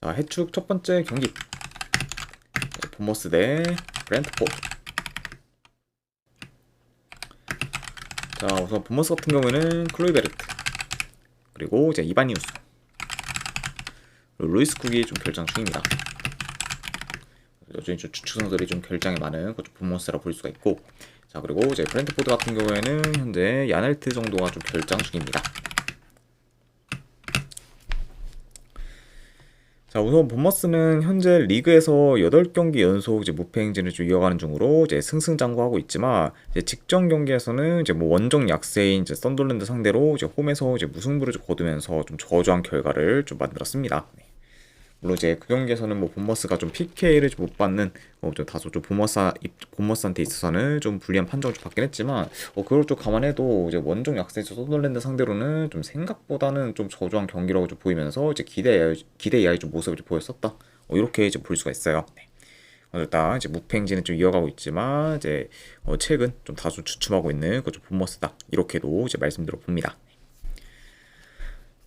자, 해축 첫 번째 경기. 본머스 대 브랜트포드. 자, 우선 본머스 같은 경우에는 클로이베르트, 그리고 이제 이바니우스, 그리고 루이스 쿡이 좀 결장 중입니다. 여전히 좀 주축 선수들이 좀 결장이 많은 그쪽 본머스라 볼 수가 있고, 자, 그리고 이제 브랜트포드 같은 경우에는 현재 야넬트 정도가 좀 결장 중입니다. 자, 우선 본머스는 현재 리그에서 8경기 연속 이제 무패 행진을 좀 이어가는 중으로 이제 승승장구하고 있지만, 이제 직전 경기에서는 이제 뭐 원정 약세인 이제 썬더랜드 상대로 이제 홈에서 이제 무승부를 좀 거두면서 좀 저조한 결과를 좀 만들었습니다. 물론 이제 그 경기에서는 뭐 본머스가 좀 PK를 좀 못 받는 좀 다소 좀 본머스한테 있어서는 좀 불리한 판정을 좀 받긴 했지만, 그걸 좀 감안해도 이제 원정 약세죠 서덜랜드 상대로는 좀 생각보다는 좀 저조한 경기라고 좀 보이면서 이제 기대 이하의 좀 모습을 좀 보였었다. 이렇게 이제 볼 수가 있어요. 네. 일단 이제 무패 행진은 좀 이어가고 있지만 이제 최근 좀 다소 주춤하고 있는 그좀 본머스다, 이렇게도 이제 말씀드려 봅니다.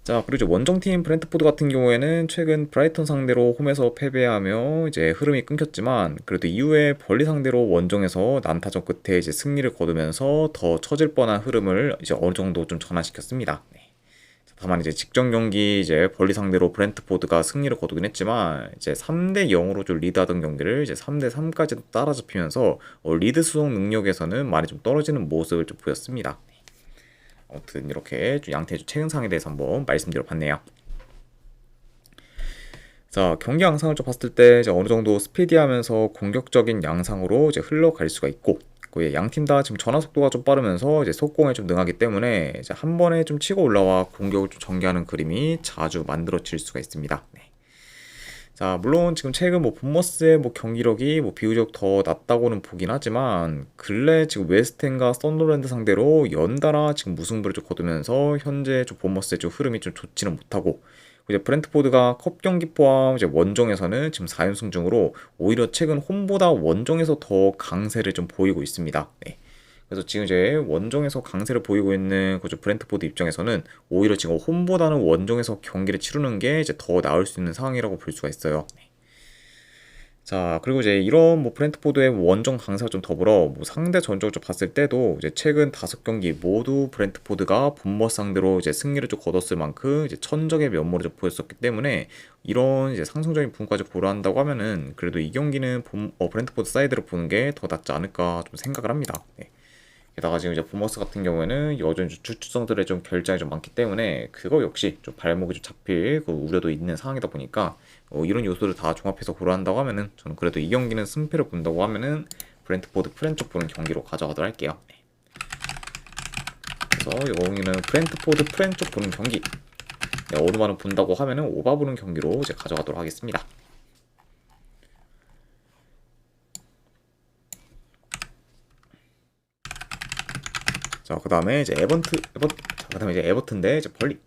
자, 그리고 이제 원정팀 브랜트포드 같은 경우에는 최근 브라이턴 상대로 홈에서 패배하며 이제 흐름이 끊겼지만, 그래도 이후에 벌리 상대로 원정에서 난타전 끝에 이제 승리를 거두면서 더 처질 뻔한 흐름을 이제 어느 정도 좀 전환시켰습니다. 네. 다만 이제 직전 경기 이제 벌리 상대로 브랜트포드가 승리를 거두긴 했지만, 이제 3대 0으로 좀 리드하던 경기를 이제 3대 3까지 따라잡히면서 리드 수송 능력에서는 많이 좀 떨어지는 모습을 좀 보였습니다. 아무튼 이렇게 좀 양태의 최근상에 대해서 한번 말씀드려 봤네요. 자, 경기 양상을 좀 봤을 때 이제 어느 정도 스피디하면서 공격적인 양상으로 이제 흘러갈 수가 있고, 양 팀 다 지금 전환 속도가 좀 빠르면서 이제 속공에 좀 능하기 때문에 이제 한 번에 좀 치고 올라와 공격을 좀 전개하는 그림이 자주 만들어질 수가 있습니다. 네. 자, 물론 지금 최근 뭐 본머스의 뭐 경기력이 뭐 비교적 더 낮다고는 보긴 하지만, 근래 지금 웨스트햄과 썬더랜드 상대로 연달아 지금 무승부를 좀 거두면서 현재 좀 본머스의 좀 흐름이 좀 좋지는 못하고, 이제 브랜트포드가 컵 경기 포함 이제 원정에서는 지금 4연승 중으로 오히려 최근 홈보다 원정에서 더 강세를 좀 보이고 있습니다. 네. 그래서 지금 이제 원정에서 강세를 보이고 있는 그죠 브랜트포드 입장에서는 오히려 지금 홈보다는 원정에서 경기를 치르는 게 이제 더 나을 수 있는 상황이라고 볼 수가 있어요. 자, 그리고 이제 이런 뭐 브랜트포드의 원정 강세와 좀 더불어 뭐 상대 전적을 좀 봤을 때도 이제 최근 5경기 모두 브랜트포드가 본머스 상대로 이제 승리를 좀 거뒀을 만큼 이제 천적의 면모를 좀 보였었기 때문에, 이런 이제 상승적인 부분까지 고려한다고 하면은 그래도 이 경기는 브랜트포드 사이드로 보는 게 더 낫지 않을까 좀 생각을 합니다. 네. 게다가 지금 이제 본머스 같은 경우에는 여전히 주축성들의 좀 결장이 좀 많기 때문에 그거 역시 좀 발목이 좀 잡힐 그 우려도 있는 상황이다 보니까, 이런 요소를 다 종합해서 고려한다고 하면은 저는 그래도 이 경기는 승패를 본다고 하면은 브랜트포드 프랜쪽 보는 경기로 가져가도록 할게요. 네. 그래서 이 경기는 브랜트포드 프랜쪽 보는 경기, 네, 어느만은 본다고 하면은 오바 보는 경기로 이제 가져가도록 하겠습니다. 자, 그 다음에 이제 에버튼 대 이제 벌리.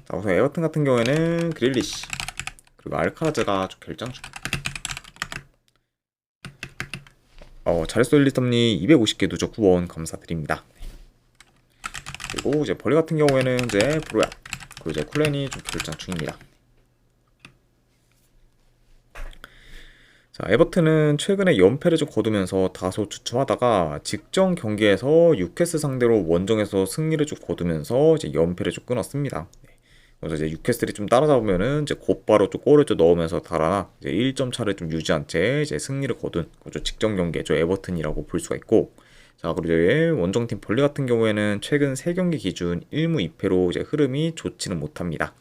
자, 우선 에버튼 같은 경우에는 그릴리시, 그리고 알카라즈가 좀 결장 중. 자레스 윌리엄니 250개 누적 후원 감사드립니다. 그리고 이제 벌리 같은 경우에는 현재 브로야, 그리고 이제 쿨렌이 좀 결장 중입니다. 자, 에버튼은 최근에 연패를 좀 거두면서 다소 주춤하다가 직전 경기에서 뉴캐슬 상대로 원정에서 승리를 좀 거두면서 이제 연패를 좀 끊었습니다. 네. 그래서 이제 뉴캐슬이 좀 따라잡으면은 이제 곧바로 좀 골을 좀 넣으면서 달아나 이제 1점 차를 좀 유지한 채 이제 승리를 거둔 그죠 직전 경기의 에버튼이라고 볼 수가 있고, 자, 그리고 이제 원정팀 벌리 같은 경우에는 최근 3경기 기준 1무 2패로 이제 흐름이 좋지는 못합니다.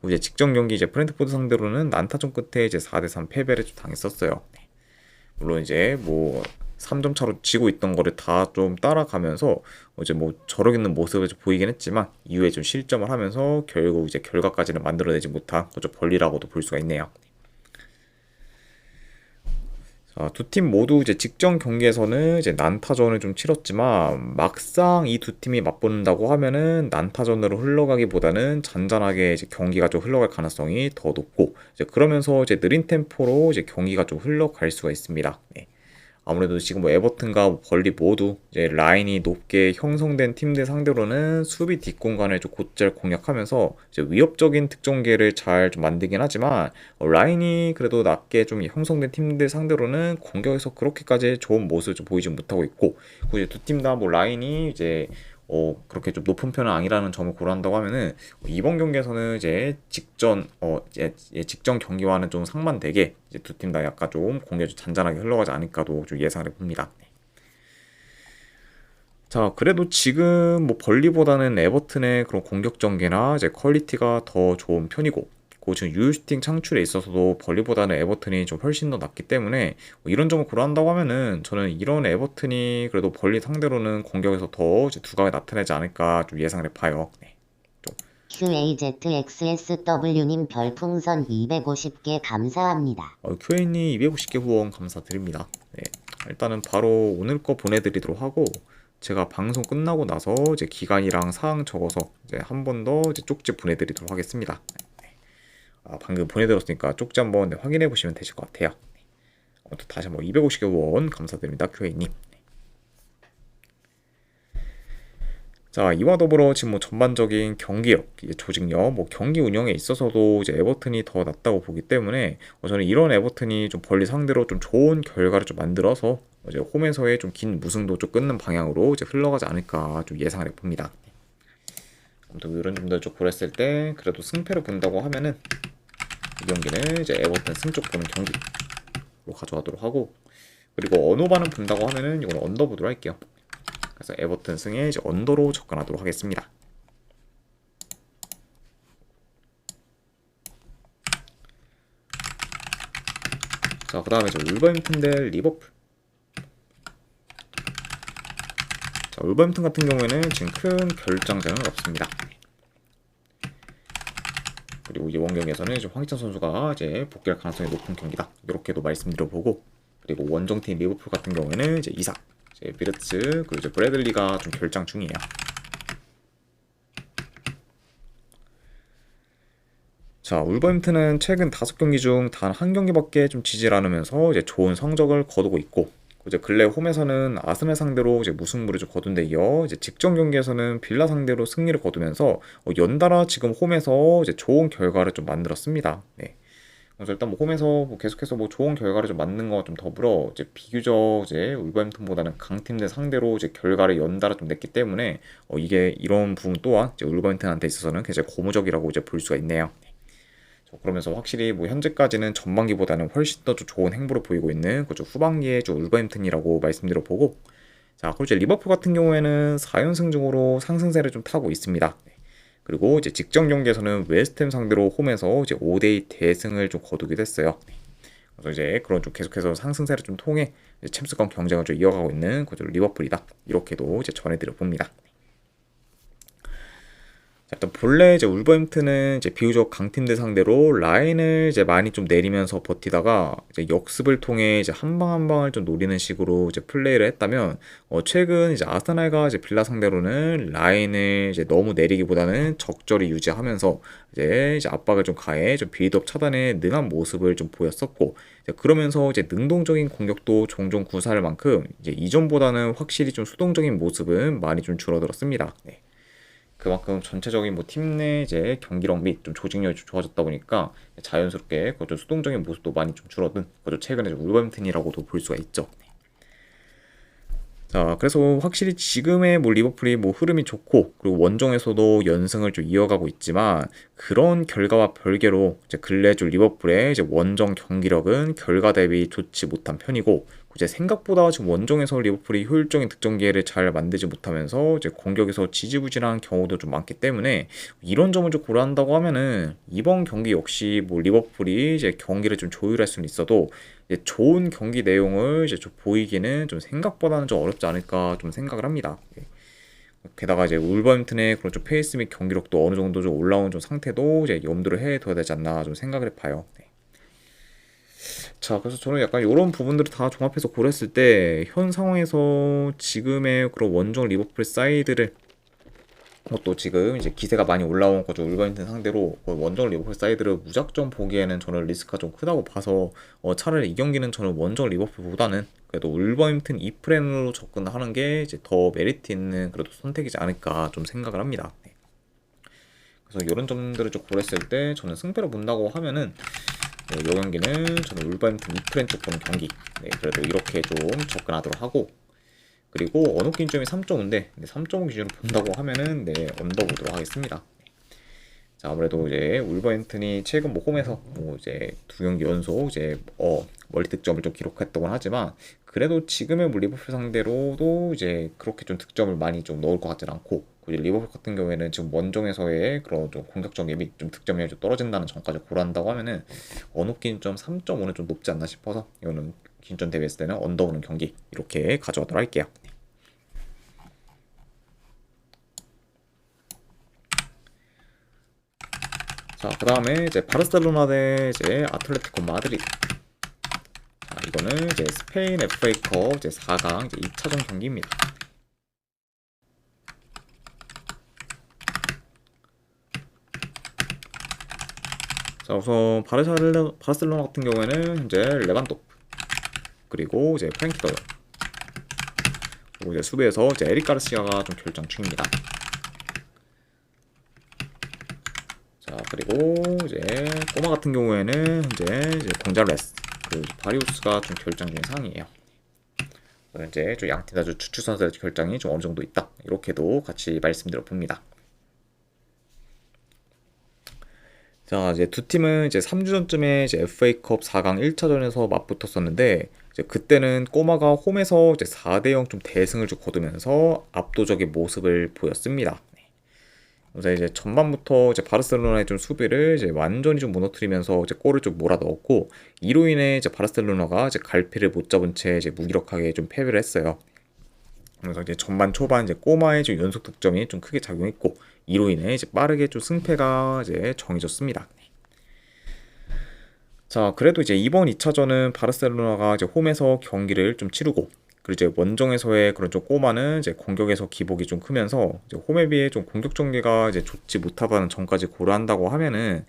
이제 직전 경기 이제 브랜트포드 상대로는 난타전 끝에 이제 4대 3 패배를 좀 당했었어요. 네. 물론 이제 뭐 3점 차로 지고 있던 거를 다 좀 따라가면서 이제 뭐 저러겠는 모습을 좀 보이긴 했지만, 이후에 좀 실점을 하면서 결국 이제 결과까지는 만들어내지 못한 그저 벌리라고도 볼 수가 있네요. 두 팀 모두 이제 직전 경기에서는 이제 난타전을 좀 치렀지만, 막상 이 두 팀이 맞붙는다고 하면은 난타전으로 흘러가기보다는 잔잔하게 이제 경기가 좀 흘러갈 가능성이 더 높고, 이제 그러면서 이제 느린 템포로 이제 경기가 좀 흘러갈 수가 있습니다. 네. 아무래도 지금 뭐 에버튼과 뭐 벌리 모두 이제 라인이 높게 형성된 팀들 상대로는 수비 뒷공간을 좀 곧잘 공략하면서 이제 위협적인 특종계를 잘 좀 만들긴 하지만 라인이 그래도 낮게 좀 형성된 팀들 상대로는 공격에서 그렇게까지 좋은 모습을 좀 보이지 못하고 있고, 그리고 이제 두 팀 다 뭐 라인이 이제 그렇게 좀 높은 편은 아니라는 점을 고려한다고 하면은 이번 경기에서는 이제 직전 경기와는 좀 상반되게 이제 두 팀 다 약간 좀 공격이 잔잔하게 흘러가지 않을까도 좀 예상을 해봅니다. 자, 그래도 지금 뭐 벌리보다는 에버튼의 그런 공격 전개나 이제 퀄리티가 더 좋은 편이고, 그 지금 유효슈팅 창출에 있어서도 벌리보다는 에버튼이 좀 훨씬 더 낫기 때문에 뭐 이런 점을 고려한다고 하면은 저는 이런 에버튼이 그래도 벌리 상대로는 공격에서 더 이제 두각이 나타나지 않을까 좀 예상을 해봐요. 네. QAZXSW님 별풍선 250개 감사합니다. QA님 250개 후원 감사드립니다. 네. 일단은 바로 오늘 거 보내드리도록 하고, 제가 방송 끝나고 나서 이제 기간이랑 사항 적어서 이제 한 번 더 이제 쪽지 보내드리도록 하겠습니다. 방금 보내드렸으니까 쪽지 한번 확인해 보시면 되실 것 같아요. 아무튼 다시 한번 250개 후원 감사드립니다, QA님. 자, 이와 더불어 지금 뭐 전반적인 경기력, 조직력, 뭐 경기 운영에 있어서도 이제 에버튼이 더 낫다고 보기 때문에 저는 이런 에버튼이 좀 벌리 상대로 좀 좋은 결과를 좀 만들어서 이제 홈에서의 좀 긴 무승도 좀 끊는 방향으로 이제 흘러가지 않을까 좀 예상을 해봅니다. 아무튼 이런 점들 좀 고렸을 때 그래도 승패를 본다고 하면은 이 경기는 이제 에버튼 승쪽 보는 경기로 가져가도록 하고, 그리고 언오바는 본다고 하면은 이건 언더 보도록 할게요. 그래서 에버튼 승에 이제 언더로 접근하도록 하겠습니다. 자, 그 다음에 울버햄튼 대 리버풀. 자, 울버햄튼 같은 경우에는 지금 큰 결장전은 없습니다. 그리고 이번 경기에서는 이제 황희찬 선수가 이제 복귀할 가능성이 높은 경기다, 이렇게도 말씀드려보고, 그리고 원정팀 리버풀 같은 경우에는 이제 이삭, 이제 비르츠, 그리고 이제 브래들리가 좀 결장 중이에요. 자, 울버햄튼은 최근 5경기 중 단 한 경기밖에 좀 지질 않으면서 이제 좋은 성적을 거두고 있고, 이제 근래 홈에서는 아스날 상대로 이제 무승부를 좀 거둔 데 이어 이제 직전 경기에서는 빌라 상대로 승리를 거두면서 연달아 지금 홈에서 이제 좋은 결과를 좀 만들었습니다. 네. 그래서 일단 뭐 홈에서 뭐 계속해서 뭐 좋은 결과를 좀 만든 거와 좀 더불어 이제 비교적 이제 울버햄튼보다는 강팀들 상대로 이제 결과를 연달아 좀 냈기 때문에 이게 이런 부분 또한 이제 울버햄튼한테 있어서는 굉장히 고무적이라고 이제 볼 수가 있네요. 그러면서 확실히 뭐 현재까지는 전반기보다는 훨씬 더 좋은 행보를 보이고 있는 그죠 후반기의 울버햄튼이라고 말씀드려보고, 자, 그리고 이제 리버풀 같은 경우에는 4연승 중으로 상승세를 좀 타고 있습니다. 그리고 이제 직전 경기에서는 웨스트햄 상대로 홈에서 이제 5대2 대승을 좀 거두기도 했어요. 그래서 이제 그런 좀 계속해서 상승세를 좀 통해 챔스권 경쟁을 좀 이어가고 있는 그죠 리버풀이다, 이렇게도 이제 전해드려 봅니다. 자, 일단 본래 이제 울버햄튼은 이제 비교적 강팀들 상대로 라인을 이제 많이 좀 내리면서 버티다가 이제 역습을 통해 이제 한 방 한 방을 좀 노리는 식으로 이제 플레이를 했다면, 최근 이제 아스날과 이제 빌라 상대로는 라인을 이제 너무 내리기보다는 적절히 유지하면서 이제 압박을 좀 가해 좀 빌드업 차단에 능한 모습을 좀 보였었고, 이제 그러면서 이제 능동적인 공격도 종종 구사할 만큼 이제 이전보다는 확실히 좀 수동적인 모습은 많이 좀 줄어들었습니다. 네. 그만큼 전체적인 뭐 팀 내 이제 경기력 및 좀 조직력이 좀 좋아졌다 보니까 자연스럽게 그좀 수동적인 모습도 많이 좀 줄어든 그죠 최근에 울버햄튼이라고도 볼 수가 있죠. 자, 그래서 확실히 지금의 뭐 리버풀이 뭐 흐름이 좋고 그리고 원정에서도 연승을 좀 이어가고 있지만, 그런 결과와 별개로 이제 근래 좀 리버풀의 이제 원정 경기력은 결과 대비 좋지 못한 편이고, 이제 생각보다 지금 원정에서 리버풀이 효율적인 득점 기회를 잘 만들지 못하면서 이제 공격에서 지지부진한 경우도 좀 많기 때문에, 이런 점을 좀 고려한다고 하면은 이번 경기 역시 뭐 리버풀이 이제 경기를 좀 조율할 수는 있어도 이제 좋은 경기 내용을 이제 좀 보이기는 좀 생각보다는 좀 어렵지 않을까 좀 생각을 합니다. 예. 게다가 이제 울버햄튼의 그런 좀 페이스 및 경기력도 어느 정도 좀 올라온 좀 상태도 이제 염두를 해둬야 되지 않나 좀 생각을 해봐요. 네. 자, 그래서 저는 약간 이런 부분들을 다 종합해서 고렸을 때 현 상황에서 지금의 그런 원정 리버풀 사이드를 또 지금 이제 기세가 많이 올라온 거죠. 울버햄튼 상대로 원정 리버풀 사이드를 무작정 보기에는 저는 리스크가 좀 크다고 봐서 차라리 이 경기는 저는 원정 리버풀보다는 그래도 울버햄튼 이 플랜으로 접근하는 게 이제 더 메리트 있는 그래도 선택이지 않을까 좀 생각을 합니다. 네. 그래서 이런 점들을 좀 고렸을 때 저는 승패를 본다고 하면은 이 경기는 저는 울버햄튼 이 플랜 쪽 보는 경기 그래도 이렇게 좀 접근하도록 하고 그리고 언어 기준점이 3.5인데 3.5 기준으로 본다고 하면은 언더 보도록 하겠습니다. 자, 아무래도 이제 울버햄튼이 최근 홈에서 이제 2경기 연속 이제 멀티 득점을 좀 기록했다곤 하지만 그래도 지금의 리버풀 상대로도 이제 그렇게 좀 득점을 많이 좀 넣을 것 같진 않고 이제 리버풀 같은 경우에는 지금 원정에서의 그런 좀 공격적 맵이 좀 득점량이 좀 떨어진다는 점까지 고려한다고 하면은 언어 기준점 3.5는 좀 높지 않나 싶어서 이거는 기준점 대비했을 때는 언더 보는 경기 이렇게 가져가도록 할게요. 자, 그 다음에 이제 바르셀로나 대 이제 아틀레티코 마드리드. 자, 이거는 이제 스페인 FA컵 이제 4강 이제 2차전 경기입니다. 자, 우선 바르셀로나 같은 경우에는 이제 레반도프 그리고 이제 프랭키 더영 그리고 이제 수비에서 이제 에릭 가르시아가 좀 결정 중입니다. 자, 그리고 이제 꼬마 같은 경우에는 이제 공잘레스 그 바리우스가 좀 결정 중인 상황이에요. 이제 좀 양팀 다 추측 선수의 결정이 좀 어느 정도 있다. 이렇게도 같이 말씀드려 봅니다. 자, 이제 두 팀은 이제 3주 전쯤에 이제 FA컵 4강 1차전에서 맞붙었었는데 이제 그때는 꼬마가 홈에서 이제 4대 0 좀 대승을 좀 거두면서 압도적인 모습을 보였습니다. 그래서 이제 전반부터 이제 바르셀로나의 좀 수비를 이제 완전히 좀 무너뜨리면서 이제 골을 좀 몰아 넣었고 이로 인해 이제 바르셀로나가 이제 갈피를 못 잡은 채 이제 무기력하게 좀 패배를 했어요. 그래서 이제 전반 초반 이제 꼬마의 좀 연속 득점이 좀 크게 작용했고 이로 인해 이제 빠르게 좀 승패가 이제 정해졌습니다. 자, 그래도 이제 이번 2차전은 바르셀로나가 이제 홈에서 경기를 좀 치르고 그리고 이제 원정에서의 그런 좀 꼬마는 이제 공격에서 기복이 좀 크면서 이제 홈에 비해 좀 공격 전개가 이제 좋지 못하다는 점까지 고려한다고 하면은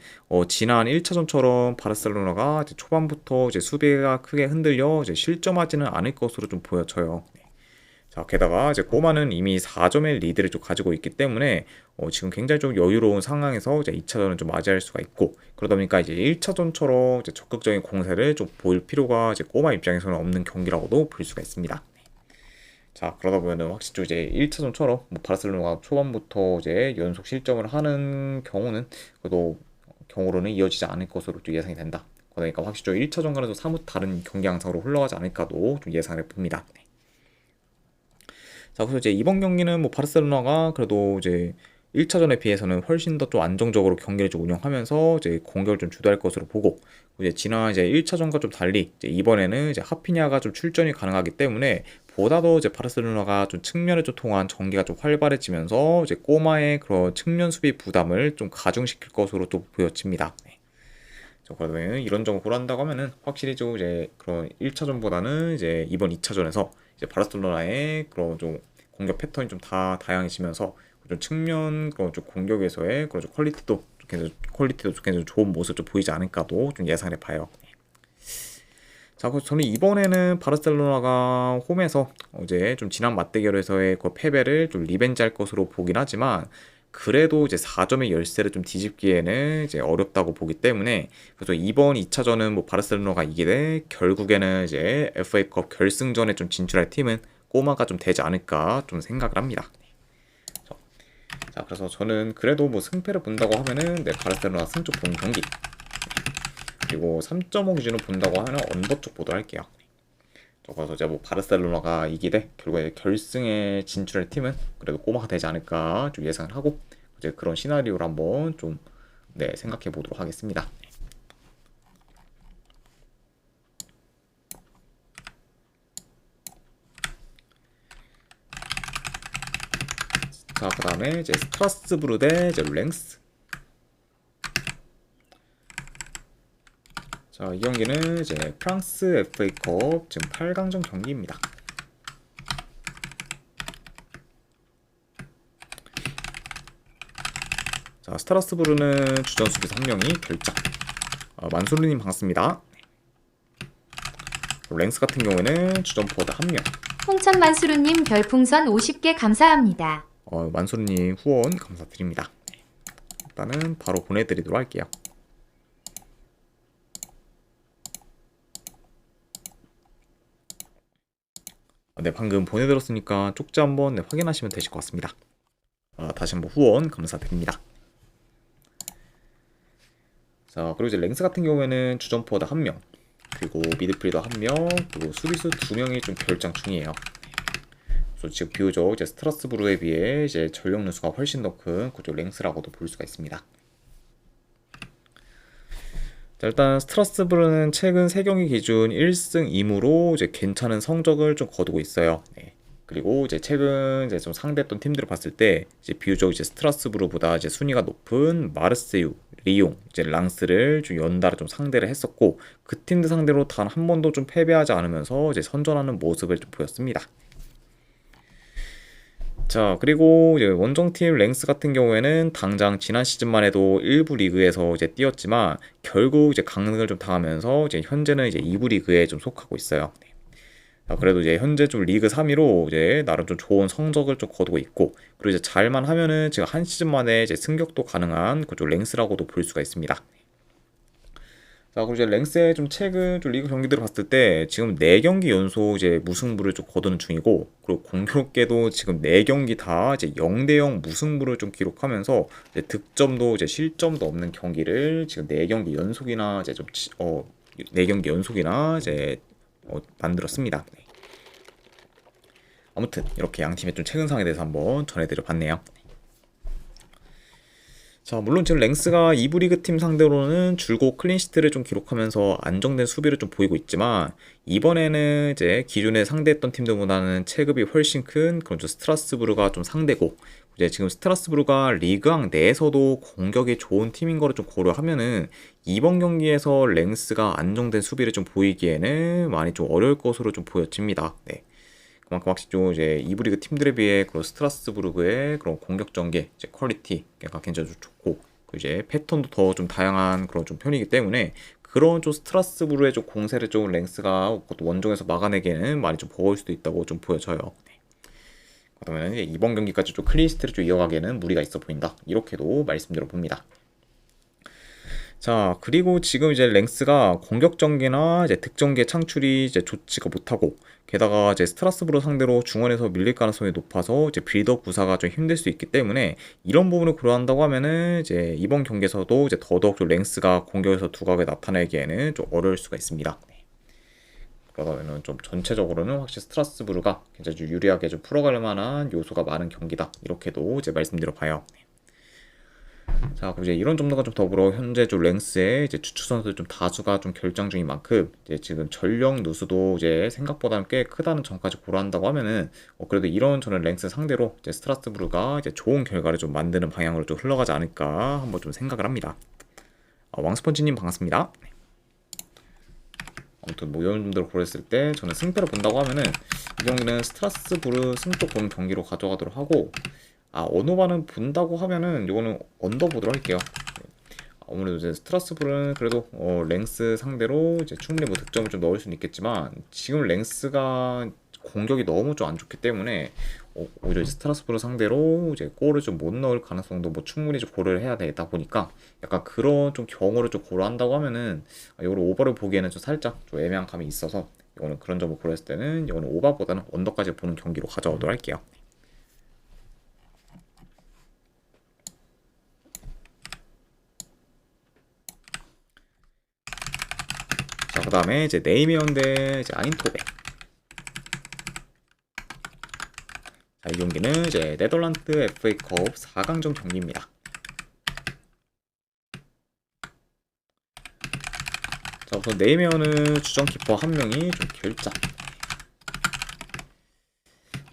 지난 1차전처럼 바르셀로나가 이제 초반부터 이제 수비가 크게 흔들려 이제 실점하지는 않을 것으로 좀 보여져요. 자, 게다가 이제 꼬마는 이미 4점의 리드를 좀 가지고 있기 때문에 지금 굉장히 좀 여유로운 상황에서 이제 2차전을 좀 맞이할 수가 있고 그러다 보니까 이제 1차전처럼 이제 적극적인 공세를 좀 보일 필요가 이제 꼬마 입장에서는 없는 경기라고도 볼 수가 있습니다. 자, 그러다 보면은 확실히 좀 이제 1차전처럼 바르셀로나가 초반부터 이제 연속 실점을 하는 경우는 그래도 경우로는 이어지지 않을 것으로 좀 예상이 된다. 그러니까 확실히 좀 1차전과는 사뭇 다른 경기 양상으로 흘러가지 않을까도 좀 예상을 해봅니다. 자, 그래서 이제 이번 경기는 바르셀로나가 그래도 이제 1차전에 비해서는 훨씬 더 좀 안정적으로 경기를 좀 운영하면서 이제 공격을 좀 주도할 것으로 보고 이제 지난 이제 1차전과 좀 달리 이제 이번에는 이제 하피냐가 좀 출전이 가능하기 때문에 보다 더 이제 바르셀로나가 좀 측면을 좀 통한 전개가 좀 활발해지면서 이제 꼬마의 그런 측면 수비 부담을 좀 가중시킬 것으로 또 보여집니다. 그러면 이런 점을 고려한다고 하면은 확실히 좀 이제 그런 1차전보다는 이제 이번 2차전에서 이제 바르셀로나의 그런 좀 공격 패턴이 좀 다 다양해지면서 좀 측면 그런 좀 공격에서의 그런 좀 퀄리티도 굉장히 좋은 모습 좀 보이지 않을까도 좀 예상해 봐요. 자, 그래서 저는 이번에는 바르셀로나가 홈에서 이제 좀 지난 맞대결에서의 그 패배를 좀 리벤지할 것으로 보긴 하지만 그래도 이제 4점의 열세를 좀 뒤집기에는 이제 어렵다고 보기 때문에 그래서 이번 2차전은 바르셀로나가 이기되 결국에는 이제 FA컵 결승전에 좀 진출할 팀은 꼬마가 좀 되지 않을까 좀 생각을 합니다. 자, 그래서 저는 그래도 승패를 본다고 하면은 바르셀로나 승 쪽 보는 경기 그리고 3.5 기준으로 본다고 하면 언더 쪽 보도록 할게요. 그래서 이제 바르셀로나가 이기되 결국에 결승에 진출할 팀은 그래도 꼬마가 되지 않을까 좀 예상을 하고 이제 그런 시나리오를 한번 좀 생각해 보도록 하겠습니다. 자, 그 다음에 이제 스트라스부르 대 이제 랭스. 자, 이 경기는 이제 프랑스 FA컵 지금 8강전 경기입니다. 자, 스트라스부르는 주전 수비수 한 명이 결장. 만수르님 반갑습니다. 랭스 같은 경우에는 주전 포워드 한 명. 홍천만수르님 별풍선 50개 감사합니다. 만수르님 후원 감사드립니다. 일단은 바로 보내드리도록 할게요. 네, 방금 보내드렸으니까 쪽지 한번 확인하시면 되실 것 같습니다. 다시 한번 후원 감사드립니다. 자, 그리고 이제 랭스 같은 경우에는 주전 포워드 한 명, 그리고 미드필더 한 명, 그리고 수비수 두 명이 좀 결장 중이에요. 그래서 지금 비교적 이제 스트라스부르에 비해 이제 전력 누수가 훨씬 더 큰 그쪽 랭스라고도 볼 수가 있습니다. 자, 일단 스트라스부르는 최근 3경기 기준 1승 2무로 이제 괜찮은 성적을 좀 거두고 있어요. 네. 그리고 이제 최근 이제 좀 상대했던 팀들을 봤을 때 이제 비교적 이제 스트라스부르보다 이제 순위가 높은 마르세유, 리옹, 이제 랑스를 좀 연달아 좀 상대를 했었고 그 팀들 상대로 단 한 번도 좀 패배하지 않으면서 이제 선전하는 모습을 좀 보였습니다. 자, 그리고 이제 원정팀 랭스 같은 경우에는 당장 지난 시즌만 해도 1부 리그에서 이제 뛰었지만 결국 이제 강등을 좀 당하면서 이제 현재는 이제 2부 리그에 좀 속하고 있어요. 네. 자, 그래도 이제 현재 좀 리그 3위로 이제 나름 좀 좋은 성적을 좀 거두고 있고 그리고 이제 잘만 하면은 지금 한 시즌 만에 이제 승격도 가능한 그쪽 랭스라고도 볼 수가 있습니다. 자, 그리고 이제 랭스의 좀 최근 좀 리그 경기들을 봤을 때 지금 4경기 연속 이제 무승부를 좀 거두는 중이고 그리고 공교롭게도 지금 4경기 다 이제 0대0 무승부를 좀 기록하면서 이제 득점도 이제 실점도 없는 경기를 지금 4경기 연속이나 이제 4경기 연속이나 이제 만들었습니다. 네. 아무튼 이렇게 양 팀의 좀 최근 상황에 대해서 한번 전해드려 봤네요. 자, 물론 지금 랭스가 2부 리그 팀 상대로는 줄곧 클린시트를 좀 기록하면서 안정된 수비를 좀 보이고 있지만 이번에는 이제 기존에 상대했던 팀들보다는 체급이 훨씬 큰 그런 좀 스트라스부르가 좀 상대고 이제 지금 스트라스부르가 리그왕 내에서도 공격이 좋은 팀인 거를 좀 고려하면은 이번 경기에서 랭스가 안정된 수비를 좀 보이기에는 많이 좀 어려울 것으로 좀 보여집니다. 네. 그만큼 확실히 좀 이제 2부 리그 팀들에 비해 그런 스트라스부르크의 그런 공격 전개, 이제 퀄리티가 굉장히 좀 좋고, 이제 패턴도 더 좀 다양한 그런 좀 편이기 때문에 그런 좀 스트라스부르의 좀 공세를 좀 랭스가 그것도 원정에서 막아내기에는 많이 좀 버거울 수도 있다고 좀 보여져요. 네. 그러면 이번 경기까지 좀 클린시트를 좀 이어가기에는 무리가 있어 보인다. 이렇게도 말씀드려 봅니다. 자, 그리고 지금 이제 랭스가 공격 전개나 이제 득점계 창출이 이제 좋지가 못하고, 게다가 이제 스트라스부르 상대로 중원에서 밀릴 가능성이 높아서 이제 빌드업 구사가 좀 힘들 수 있기 때문에 이런 부분을 고려한다고 하면은 이제 이번 경기에서도 이제 더더욱 좀 랭스가 공격에서 두각을 나타내기에는 좀 어려울 수가 있습니다. 네. 그러다면은 좀 전체적으로는 확실히 스트라스부르가 굉장히 좀 유리하게 좀 풀어갈 만한 요소가 많은 경기다. 이렇게도 이제 말씀드려 봐요. 네. 자, 그리고 이제 이런 점들과 좀 더불어 현재 좀 랭스의 이제 주축 선수들 좀 다수가 좀 결장 중인 만큼 이제 지금 전력 누수도 이제 생각보다는 꽤 크다는 점까지 고려한다고 하면은 그래도 이런 저는 랭스 상대로 이제 스트라스부르가 이제 좋은 결과를 좀 만드는 방향으로 좀 흘러가지 않을까 한번 좀 생각을 합니다. 왕스펀지님 반갑습니다. 아무튼 뭐 이런 점들을 고려했을 때 저는 승패를 본다고 하면은 이 경기는 스트라스부르 승쪽 보는 경기로 가져가도록 하고 언어반은 본다고 하면은 이거는 언더 보도록 할게요. 아무래도 이제 스트라스부르는 그래도 랭스 상대로 이제 충분히 뭐 득점을 좀 넣을 수는 있겠지만 지금 랭스가 공격이 너무 좀 안 좋기 때문에 오히려 이제 스트라스부르 상대로 이제 골을 좀 못 넣을 가능성도 뭐 충분히 좀 고려를 해야 되다 보니까 약간 그런 좀 경우를 좀 고려한다고 하면은 이거를 오버를 보기에는 좀 살짝 좀 애매한 감이 있어서 이거는 그런 점을 고려했을 때는 이거는 오버보다는 언더까지 보는 경기로 가져오도록 할게요. 자, 그 다음에 이제 네이메온 대 이제 아인토벤. 자, 이 경기는 이제 네덜란드 FA컵 4강전 경기입니다. 자, 우선 네이메온은 주전 키퍼 한 명이 좀 결장.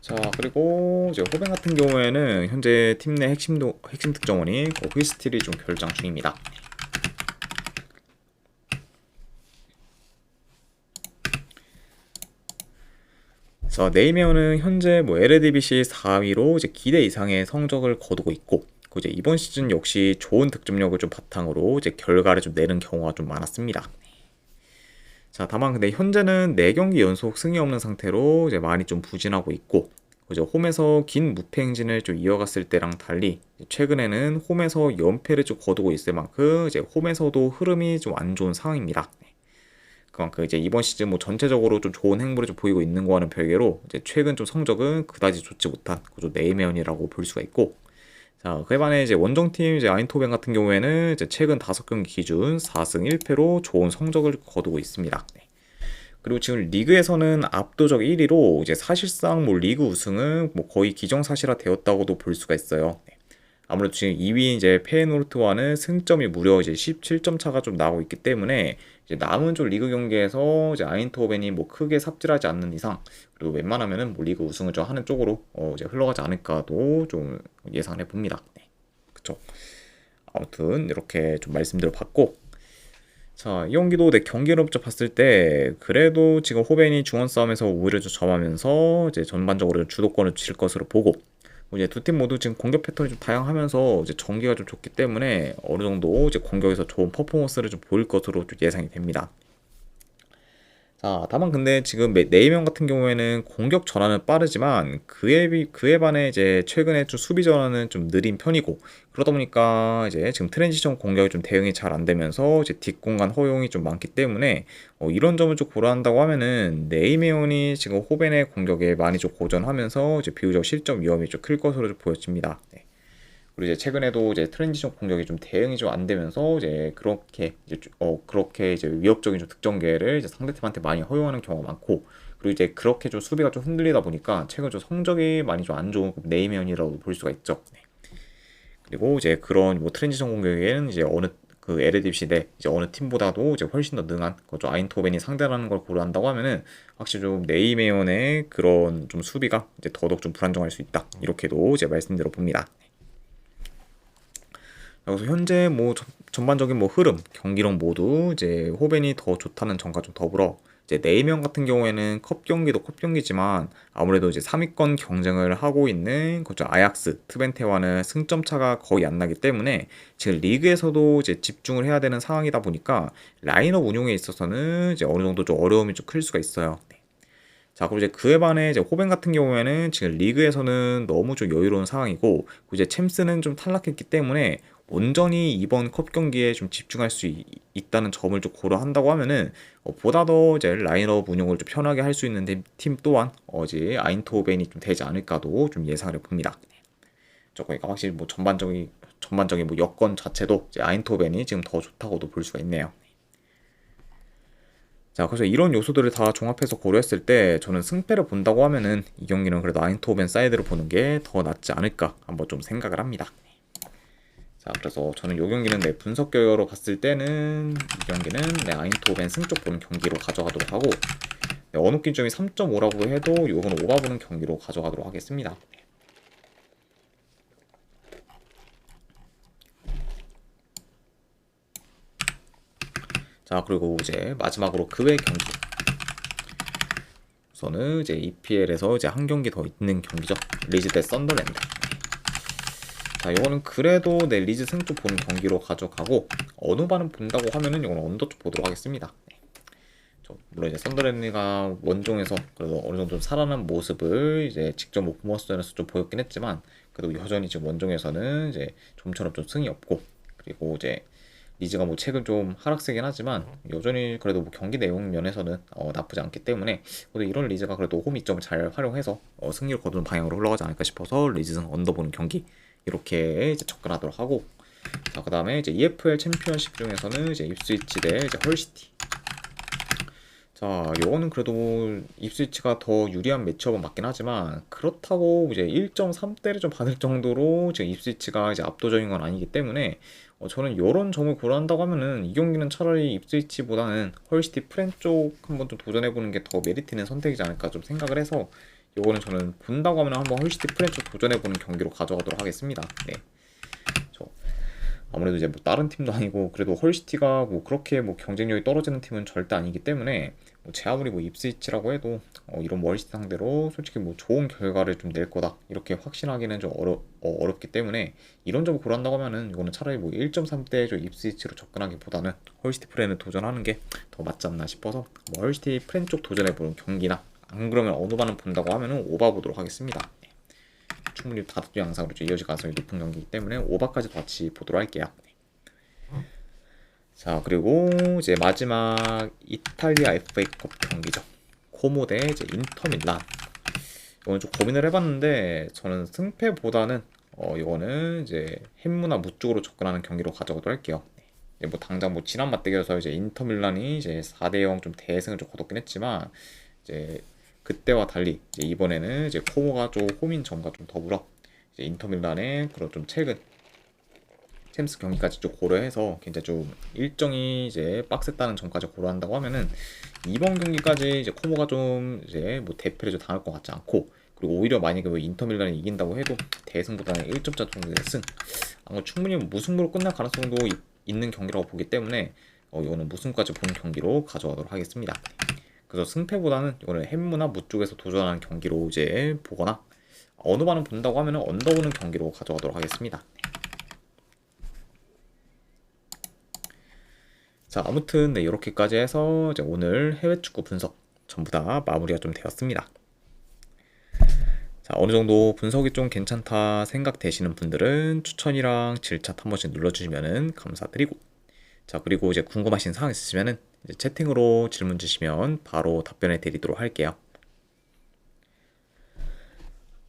자, 그리고 이제 호벤 같은 경우에는 현재 팀 내 핵심 득점원이 휘스틸이 좀 결장 중입니다. 자, 네이메어는 현재 뭐 LADBC 4위로 이제 기대 이상의 성적을 거두고 있고 이제 이번 시즌 역시 좋은 득점력을 좀 바탕으로 이제 결과를 좀 내는 경우가 좀 많았습니다. 자, 다만 근데 현재는 4경기 연속 승이 없는 상태로 이제 많이 좀 부진하고 있고, 이제 홈에서 긴 무패 행진을 좀 이어갔을 때랑 달리 최근에는 홈에서 연패를 좀 거두고 있을 만큼 이제 홈에서도 흐름이 좀 안 좋은 상황입니다. 그만큼 이제 이번 시즌 뭐 전체적으로 좀 좋은 행보를 좀 보이고 있는 거와는 별개로 이제 최근 좀 성적은 그다지 좋지 못한 그좀 네이메언이라고 볼 수가 있고, 자, 그에 반해 이제 원정팀 이제 아인토벤 같은 경우에는 이제 최근 5경기 기준 4승 1패로 좋은 성적을 거두고 있습니다. 그리고 지금 리그에서는 압도적 1위로 이제 사실상 뭐 리그 우승은 뭐 거의 기정사실화 되었다고도 볼 수가 있어요. 아무래도 지금 2위 이제 페이노르트와는 승점이 무려 이제 17점 차가 좀 나고 있기 때문에 이제 남은 좀 리그 경기에서 이제 아인토벤이 뭐 크게 삽질하지 않는 이상, 그리고 웬만하면은 뭐 리그 우승을 좀 하는 쪽으로 이제 흘러가지 않을까도 좀 예상을 해봅니다. 네. 그쵸. 아무튼 이렇게 좀 말씀드려 봤고, 자, 이 경기도 내 경기를 봤을 때 그래도 지금 호벤이 중원 싸움에서 우위를 좀 점하면서 이제 전반적으로 주도권을 쥘 것으로 보고, 이제 두 팀 모두 지금 공격 패턴이 좀 다양하면서 이제 전개가 좀 좋기 때문에 어느 정도 이제 공격에서 좋은 퍼포먼스를 좀 보일 것으로 좀 예상이 됩니다. 자, 다만 근데 지금 네이명 같은 경우에는 공격 전환은 빠르지만 그에 반해 이제 최근에 좀 수비 전환은 좀 느린 편이고, 그러다 보니까 이제 지금 트랜지션 공격이 좀 대응이 잘 안 되면서 이제 뒷공간 허용이 좀 많기 때문에 이런 점을 좀 고려한다고 하면은 네이메온이 지금 호벤의 공격에 많이 좀 고전하면서 이제 비교적 실점 위험이 좀 클 것으로 좀 보여집니다. 네. 그리고 이제 최근에도 이제 트랜지션 공격이 좀 대응이 좀 안 되면서 이제 그렇게 이제 위협적인 좀 득점 기회를 이제 상대팀한테 많이 허용하는 경우가 많고, 그리고 이제 그렇게 좀 수비가 좀 흔들리다 보니까 최근 좀 성적이 많이 좀 안 좋은 네이면이라고 볼 수가 있죠. 네. 그리고 이제 그런 뭐 트랜지션 공격에는 이제 어느 그 에르디비시 대 이제 어느 팀보다도 이제 훨씬 더 능한 그좀 아인토벤이 상대라는 걸 고려한다고 하면은 확실히 좀 네이메온의 그런 좀 수비가 이제 더더욱 좀 불안정할 수 있다, 이렇게도 이제 말씀드려 봅니다. 그래서 현재 뭐 전반적인 뭐 흐름, 경기력 모두 이제 호벤이 더 좋다는 점과 좀 더불어 이제 네이명 같은 경우에는 컵 경기도 컵 경기지만 아무래도 이제 3위권 경쟁을 하고 있는 그죠 아약스, 트벤테와는 승점 차가 거의 안 나기 때문에 지금 리그에서도 이제 집중을 해야 되는 상황이다 보니까 라인업 운용에 있어서는 이제 어느 정도 좀 어려움이 좀 클 수가 있어요. 네. 자, 그리고 이제 그에 반해 이제 호벤 같은 경우에는 지금 리그에서는 너무 좀 여유로운 상황이고, 이제 챔스는 좀 탈락했기 때문에 온전히 이번 컵 경기에 좀 집중할 수 있다는 점을 좀 고려한다고 하면은 보다 더 이제 라인업 운영을 좀 편하게 할 수 있는 팀 또한 어제 아인토벤이 좀 되지 않을까도 좀 예상을 해봅니다. 그러니까 확실히 뭐 전반적인 뭐 여건 자체도 이제 아인토벤이 지금 더 좋다고도 볼 수가 있네요. 자, 그래서 이런 요소들을 다 종합해서 고려했을 때 저는 승패를 본다고 하면은 이 경기는 그래도 아인토벤 사이드를 보는 게 더 낫지 않을까 한번 좀 생각을 합니다. 자, 그래서 저는 이 경기는 내 분석 결과로 봤을 때는 이 경기는 내 아인토벤 승쪽 보는 경기로 가져가도록 하고, 어느 기점이 3.5라고 해도 이거는 오바 보는 경기로 가져가도록 하겠습니다. 자, 그리고 이제 마지막으로 그 외 경기. 우선은 이제 EPL에서 이제 한 경기 더 있는 경기죠. 리즈 대 썬더랜드. 자, 이거는 그래도 내 리즈 승쪽 보는 경기로 가져가고, 어느 반은 본다고 하면은 이거는 언더 쪽 보도록 하겠습니다. 네. 물론 이제 썬더랜드가 원종에서 그래도 어느 정도 좀 살아난 모습을 이제 직접 뭐 보머스전에서 좀 보였긴 했지만, 그래도 여전히 지금 원종에서는 이제 좀처럼 좀 승이 없고, 그리고 이제 리즈가 뭐 최근 좀 하락세긴 하지만 여전히 그래도 뭐 경기 내용 면에서는 나쁘지 않기 때문에 그래도 이런 리즈가 그래도 홈 이점을 잘 활용해서 승리를 거두는 방향으로 흘러가지 않을까 싶어서 리즈승 언더보는 경기 이렇게 이제 접근하도록 하고, 자, 그 다음에 이제 EFL 챔피언십 중에서는 이제 입스위치 대 이제 헐시티. 자, 요거는 그래도 입스위치가 더 유리한 매치업은 맞긴 하지만 그렇다고 이제 1.3대를 좀 받을 정도로 지금 입스위치가 이제 압도적인 건 아니기 때문에 저는 요런 점을 고려한다고 하면은 이 경기는 차라리 입스위치보다는 헐시티 프렌 쪽 한번 좀 도전해보는 게 더 메리트 있는 선택이지 않을까 좀 생각을 해서 요거는 저는 본다고 하면 한번 헐시티 프렌 쪽 도전해보는 경기로 가져가도록 하겠습니다. 네. 아무래도 이제 뭐 다른 팀도 아니고 그래도 헐시티가 뭐 그렇게 뭐 경쟁력이 떨어지는 팀은 절대 아니기 때문에 제 아무리 뭐 입스위치라고 해도 이런 월시티 상대로 솔직히 뭐 좋은 결과를 좀 낼 거다 이렇게 확신하기는 좀 어렵기 때문에 이런 점을 고려한다고 하면은 이거는 차라리 뭐 1.3대 좀 입스위치로 접근하기보다는 헐시티 프렌을 도전하는 게 더 맞지 않나 싶어서 뭐 헐시티 프렌 쪽 도전해보는 경기나 안 그러면 어느 반은 본다고 하면은 오바 보도록 하겠습니다. 충분히 다득점 양상으로 좀 이어질 가능성이 높은 경기이기 때문에 오바까지도 같이 보도록 할게요. 자, 그리고 이제 마지막 이탈리아 FA컵 경기죠. 코모 대 이제 인터밀란. 이건 좀 고민을 해봤는데 저는 승패보다는 이거는 이제 햄무나 무 쪽으로 접근하는 경기로 가져가도록 할게요. 뭐 당장 뭐 지난 맞대결에서 이제 인터밀란이 이제 4대0 좀 대승을 좀 거뒀긴 했지만 이제 그때와 달리 이제 이번에는 이제 코모가 좀 홈인 점과 좀 더불어 이제 인터밀란의 그런 좀 최근 챔스 경기까지 좀 고려해서 굉장히 좀 일정이 이제 빡셌다는 점까지 고려한다고 하면은 이번 경기까지 이제 코모가 좀 이제 뭐 대패를 좀 당할 것 같지 않고 그리고 오히려 만약에 뭐 인터밀란이 이긴다고 해도 대승보다는 1점차 정도의 승 아마 충분히 무승부로 끝날 가능성도 있는 경기라고 보기 때문에 이거는 무승까지 보는 경기로 가져가도록 하겠습니다. 그래서 승패보다는 이거는 햄무나 무 쪽에서 도전하는 경기로 이제 보거나 어느 반은 본다고 하면은 언더 보는 경기로 가져가도록 하겠습니다. 자, 아무튼 네, 이렇게까지 해서 이제 오늘 해외 축구 분석 전부 다 마무리가 좀 되었습니다. 자, 어느 정도 분석이 좀 괜찮다 생각되시는 분들은 추천이랑 질차 한 번씩 눌러주시면 감사드리고, 자, 그리고 이제 궁금하신 사항 있으시면은 이제 채팅으로 질문 주시면 바로 답변해 드리도록 할게요.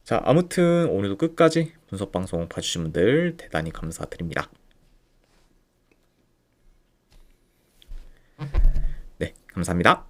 자, 아무튼 오늘도 끝까지 분석 방송 봐주신 분들 대단히 감사드립니다. 네, 감사합니다.